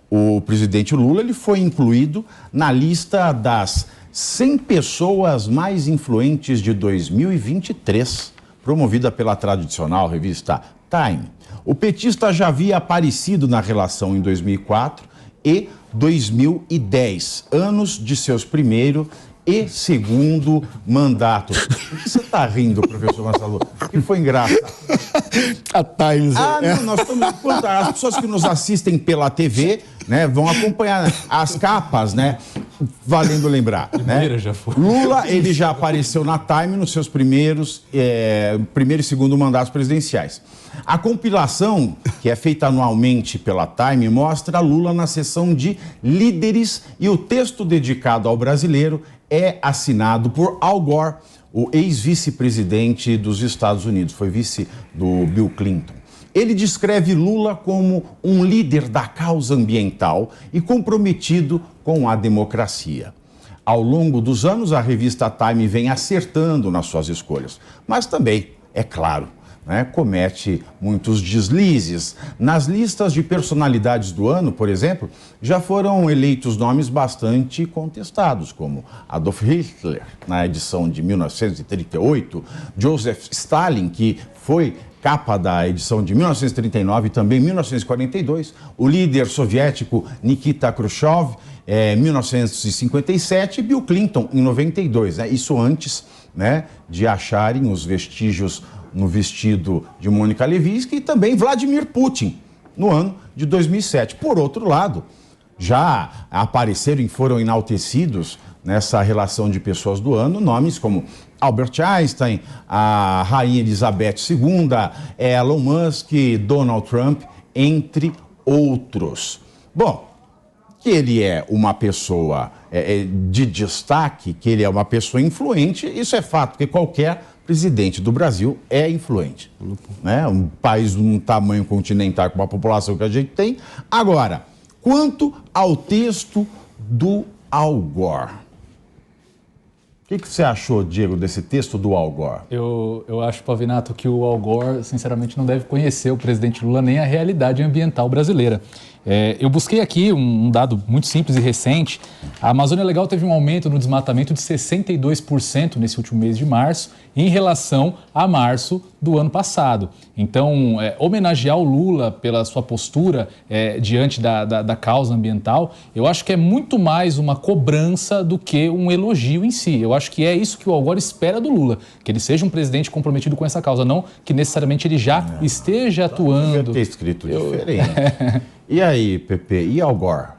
O presidente Lula ele foi incluído na lista das 100 pessoas mais influentes de 2023, promovida pela tradicional revista Time. O petista já havia aparecido na relação em 2004 e 2010, anos de seus primeiro e segundo mandato. Por que você está rindo, professor Marcelo? Que foi engraçado. A Times. Não, nós estamos... As pessoas que nos assistem pela TV, né, vão acompanhar as capas, né? Valendo lembrar. Né? Já foi. Lula, ele já apareceu na Time nos seus primeiro e segundo mandatos presidenciais. A compilação, que é feita anualmente pela Time, mostra Lula na seção de líderes e o texto dedicado ao brasileiro é assinado por Al Gore, o ex-vice-presidente dos Estados Unidos, foi vice do Bill Clinton. Ele descreve Lula como um líder da causa ambiental e comprometido com a democracia. Ao longo dos anos, a revista Time vem acertando nas suas escolhas, mas também, é claro, comete muitos deslizes. Nas listas de personalidades do ano, por exemplo, já foram eleitos nomes bastante contestados, como Adolf Hitler, na edição de 1938, Joseph Stalin, que foi capa da edição de 1939 e também 1942, o líder soviético Nikita Khrushchev, 1957, e Bill Clinton, em 92. Isso antes de acharem os vestígios no vestido de Mônica Lewinsky e também Vladimir Putin, no ano de 2007. Por outro lado, já apareceram e foram enaltecidos nessa relação de pessoas do ano nomes como Albert Einstein, a Rainha Elizabeth II, Elon Musk, Donald Trump, entre outros. Bom, que ele é uma pessoa de destaque, que ele é uma pessoa influente, isso é fato, porque qualquer presidente do Brasil é influente. Um país de um tamanho continental com a população que a gente tem. Agora, quanto ao texto do Al Gore, o que você achou, Diego, desse texto do Al Gore? Eu acho, Pavinato, que o Al Gore, sinceramente, não deve conhecer o presidente Lula nem a realidade ambiental brasileira. Eu busquei aqui um dado muito simples e recente. A Amazônia Legal teve um aumento no desmatamento de 62% nesse último mês de março, em relação a março do ano passado. Então, homenagear o Lula pela sua postura diante da causa ambiental, eu acho que é muito mais uma cobrança do que um elogio em si. Eu acho que é isso que o Al Gore espera do Lula, que ele seja um presidente comprometido com essa causa, não que necessariamente ele já esteja atuando. Deve ter escrito diferente. E aí, Pepe, e Al Gore?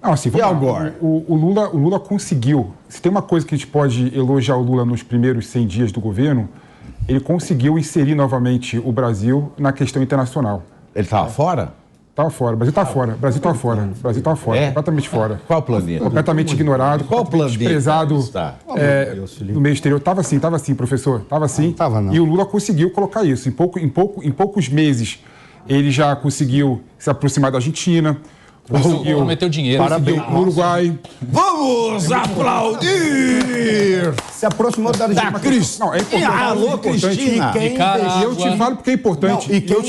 Não, assim, e Al Gore? O Lula conseguiu. Se tem uma coisa que a gente pode elogiar o Lula nos primeiros 100 dias do governo, ele conseguiu inserir novamente o Brasil na questão internacional. Ele estava fora? Estava fora. O Brasil está fora. O Brasil está fora. O Brasil está fora. Completamente fora. Qual planeta? Completamente ignorado. Qual planeta? Desprezado no meio exterior. Estava assim, professor. Estava assim. Tava não. E o Lula conseguiu colocar isso. Em poucos meses, ele já conseguiu se aproximar da Argentina. Prometeu dinheiro. Parabéns no Uruguai. Vamos aplaudir! Se aproximou da Argentina. Não, é importante. Alô, Cristina! E eu te falo porque é importante. Eu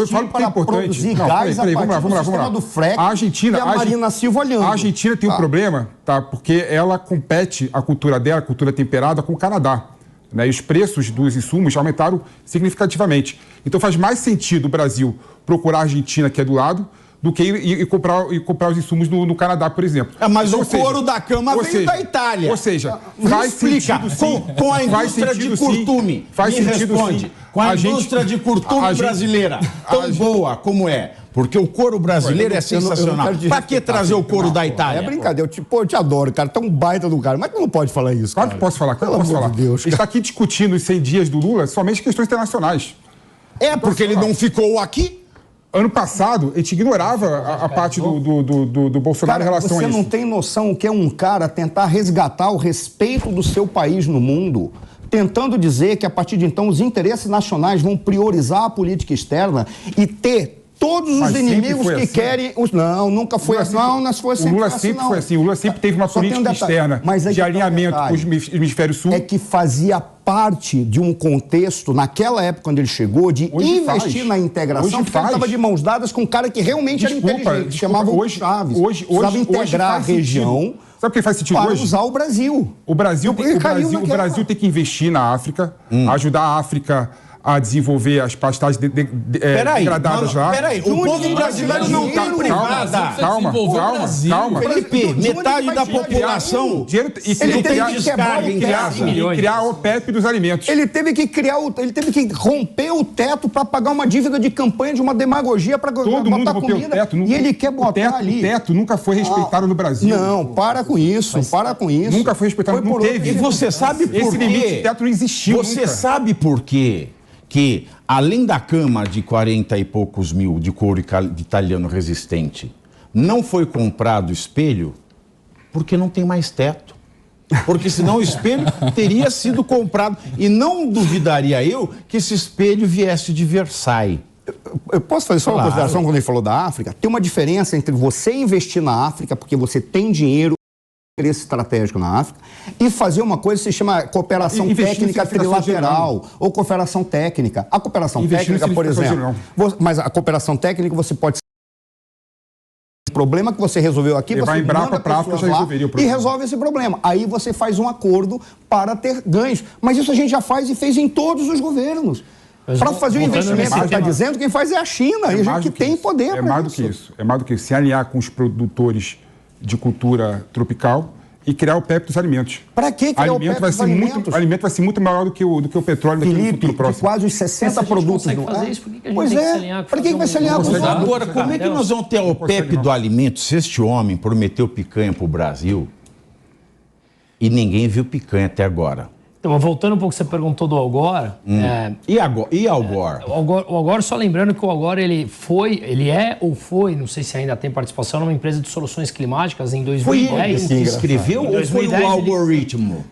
falo porque é importante. Peraí, vamos lá. Do frete, A Argentina, e a Marina Silva olhando. A Argentina tem um problema, tá? Porque ela compete, a cultura dela, a cultura temperada, com o Canadá. E os preços dos insumos aumentaram significativamente. Então faz mais sentido o Brasil procurar a Argentina, que é do lado, do que ir comprar os insumos no Canadá, por exemplo. Mas o couro da cama veio da Itália. Ou seja, faz sentido sim. Com a indústria de curtume. Faz sentido sim. Com a indústria de curtume brasileira, tão boa como é. Porque o couro brasileiro é sensacional. Pra que trazer o couro da Itália? É brincadeira. Eu te adoro, cara. Tu é um baita do cara. Mas tu não pode falar isso, cara. Claro que posso falar. Pelo amor de Deus. A gente está aqui discutindo os 100 dias do Lula somente questões internacionais. Porque ele não ficou aqui. Ano passado, a gente ignorava a parte do Bolsonaro, cara, em relação a isso. Você não tem noção o que é um cara tentar resgatar o respeito do seu país no mundo, tentando dizer que, a partir de então, os interesses nacionais vão priorizar a política externa e ter todos os Mas sempre inimigos foi que assim? querem... Não, nunca foi assim. Não foi assim. O Lula sempre foi assim. O Lula sempre teve uma Só tem um política detalhe. externa Mas aí de que tem um alinhamento com o detalhe. hemisfério sul. É que fazia parte de um contexto, naquela época quando ele chegou, de Hoje investir faz. na integração, Hoje porque ele faz. estava de mãos dadas com um cara que realmente era inteligente, chamava o Chaves. Precisava integrar a região. Sentido. Sabe por que faz sentido para hoje? usar o Brasil. O Brasil tem que investir na África, ajudar a África a desenvolver as pastagens degradadas lá. Peraí, o povo brasileiro não está privada. Calma. Felipe, metade da população criar o OPEP dos alimentos. Ele teve que romper o teto para pagar uma dívida de campanha de uma demagogia para botar comida. O teto, e ele quer botar ali. O teto nunca foi respeitado no Brasil. Não, para com isso. Nunca foi respeitado, não teve. E você sabe por quê? Esse limite de teto não existiu. Você sabe por quê? Que, além da cama de 40 e poucos mil de couro italiano resistente, não foi comprado espelho porque não tem mais teto. Porque senão o espelho teria sido comprado. E não duvidaria eu que esse espelho viesse de Versailles. Eu posso fazer só uma consideração quando ele falou da África? Tem uma diferença entre você investir na África porque você tem dinheiro, interesse estratégico na África, e fazer uma coisa que se chama cooperação técnica trilateral ou cooperação técnica. A cooperação técnica, por exemplo, mas a cooperação técnica você pode o problema que você resolveu aqui, você manda pessoas lá e resolve esse problema. Aí você faz um acordo para ter ganhos. Mas isso a gente já faz e fez em todos os governos. Para fazer o investimento, você está dizendo, quem faz é a China, e a gente que tem poder para isso. É mais do que isso. É mais do que isso. Se alinhar com os produtores de cultura tropical e criar o PEP dos alimentos. Para que criar o PEP dos alimentos? O alimento vai ser muito maior do que o petróleo daqui no futuro próximo. Quase os 60 produtos do Pois é, para que vai se alinhar com os outros? Agora, como é que nós vamos ter o PEP do alimento se este homem prometeu picanha para o Brasil e ninguém viu picanha até agora? Então, voltando um pouco, você perguntou do Al Gore. E Al Gore? O Al Gore, só lembrando que o Al Gore, ele é ou foi, não sei se ainda tem participação, numa empresa de soluções climáticas em 2010. Foi ele que escreveu ou foi o algoritmo?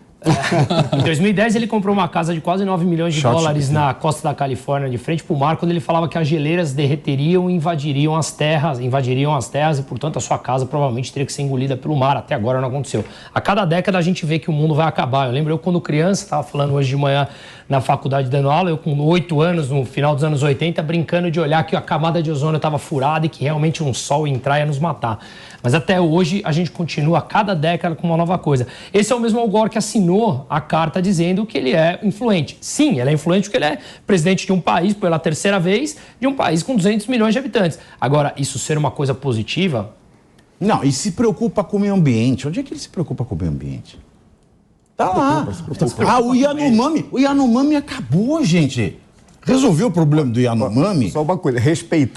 Em 2010, ele comprou uma casa de quase 9 milhões de dólares na costa da Califórnia, de frente para o mar, quando ele falava que as geleiras derreteriam e invadiriam as terras, e, portanto, a sua casa provavelmente teria que ser engolida pelo mar. Até agora não aconteceu. A cada década, a gente vê que o mundo vai acabar. Eu lembro, quando criança, estava falando hoje de manhã na faculdade dando aula, eu com 8 anos, no final dos anos 80, brincando de olhar que a camada de ozônio estava furada e que realmente um sol entrar ia nos matar. Mas até hoje, a gente continua a cada década com uma nova coisa. Esse é o mesmo Al Gore que assinou a carta dizendo que ele é influente. Sim, ele é influente porque ele é presidente de um país, pela terceira vez, de um país com 200 milhões de habitantes. Agora, isso ser uma coisa positiva... Não, e se preocupa com o meio ambiente. Onde é que ele se preocupa com o meio ambiente? Tá lá. O Yanomami acabou, gente. Resolveu o problema do Yanomami? Só uma coisa, respeitando